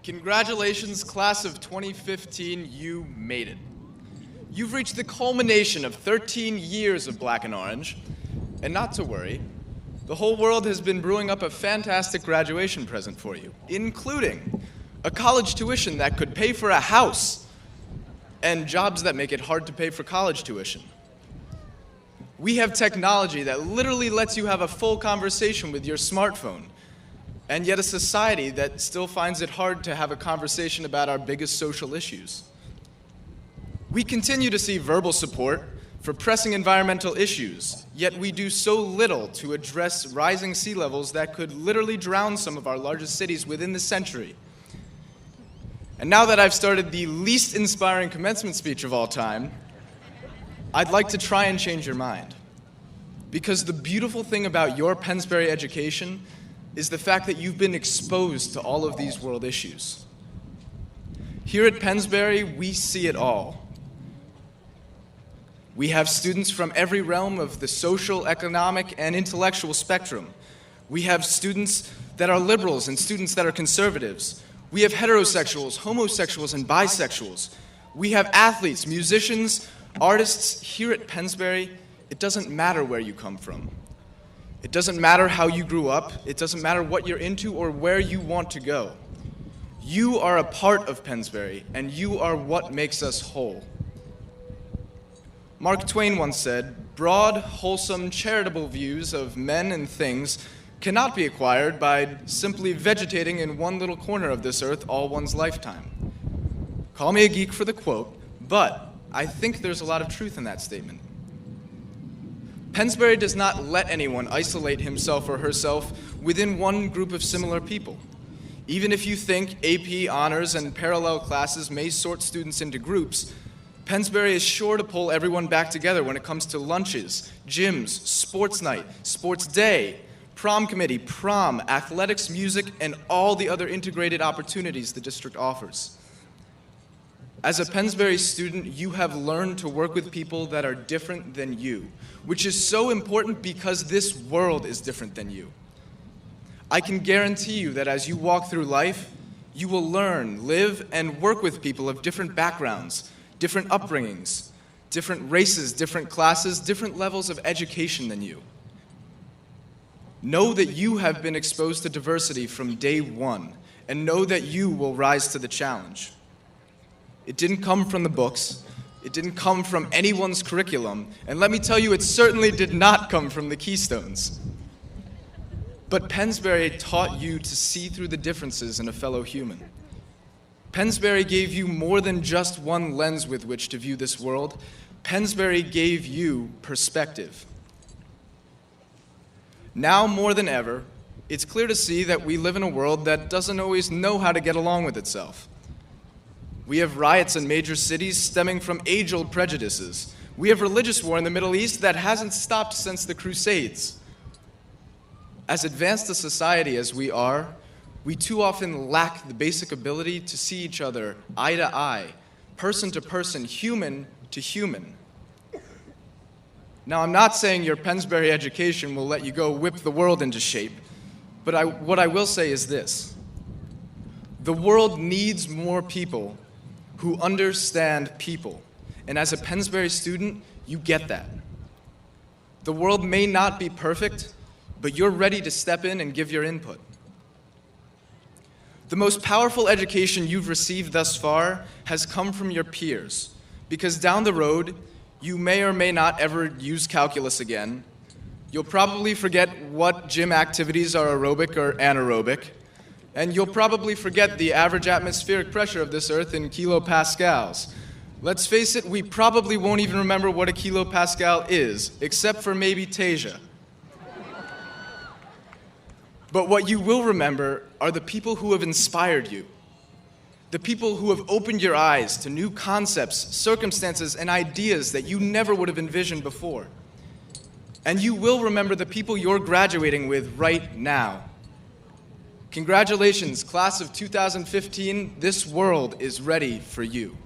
Congratulations, class of 2015, you made it. You've reached the culmination of 13 years of Black and Orange, and not to worry, the whole world has been brewing up a fantastic graduation present for you, including a college tuition that could pay for a house and jobs that make it hard to pay for college tuition. We have technology that literally lets you have a full conversation with your smartphone, and yet a society that still finds it hard to have a conversation about our biggest social issues. We continue to see verbal support for pressing environmental issues, yet we do so little to address rising sea levels that could literally drown some of our largest cities within the century. And now that I've started the least inspiring commencement speech of all time, I'd like to try and change your mind. Because the beautiful thing about your Pennsbury education is the fact that you've been exposed to all of these world issues. Here at Pennsbury, we see it all. We have students from every realm of the social, economic, and intellectual spectrum. We have students that are liberals and students that are conservatives. We have heterosexuals, homosexuals, and bisexuals. We have athletes, musicians, artists. Here at Pennsbury, it doesn't matter where you come from. It doesn't matter how you grew up. It doesn't matter what you're into or where you want to go. You are a part of Pennsbury, and you are what makes us whole. Mark Twain once said, "Broad, wholesome, charitable views of men and things cannot be acquired by simply vegetating in one little corner of this earth all one's lifetime." Call me a geek for the quote, but I think there's a lot of truth in that statement. Pennsbury does not let anyone isolate himself or herself within one group of similar people. Even if you think AP honors and parallel classes may sort students into groups, Pennsbury is sure to pull everyone back together when it comes to lunches, gyms, sports night, sports day, prom committee, prom, athletics, music, and all the other integrated opportunities the district offers. As a Pennsbury student, you have learned to work with people that are different than you, which is so important because this world is different than you. I can guarantee you that as you walk through life, you will learn, live, and work with people of different backgrounds, different upbringings, different races, different classes, different levels of education than you. Know that you have been exposed to diversity from day one, and know that you will rise to the challenge. It didn't come from the books. It didn't come from anyone's curriculum. And let me tell you, it certainly did not come from the Keystones. But Pennsbury taught you to see through the differences in a fellow human. Pennsbury gave you more than just one lens with which to view this world. Pennsbury gave you perspective. Now more than ever, it's clear to see that we live in a world that doesn't always know how to get along with itself. We have riots in major cities stemming from age-old prejudices. We have religious war in the Middle East that hasn't stopped since the Crusades. As advanced a society as we are, we too often lack the basic ability to see each other eye to eye, person to person, human to human. Now, I'm not saying your Pennsbury education will let you go whip the world into shape, but what I will say is this. The world needs more people who understand people. And as a Pennsbury student, you get that. The world may not be perfect, but you're ready to step in and give your input. The most powerful education you've received thus far has come from your peers, because down the road, you may or may not ever use calculus again. You'll probably forget what gym activities are aerobic or anaerobic. And you'll probably forget the average atmospheric pressure of this earth in kilopascals. Let's face it, we probably won't even remember what a kilopascal is, except for maybe Tasia. But what you will remember are the people who have inspired you, the people who have opened your eyes to new concepts, circumstances, and ideas that you never would have envisioned before. And you will remember the people you're graduating with right now. Congratulations, class of 2015, this world is ready for you.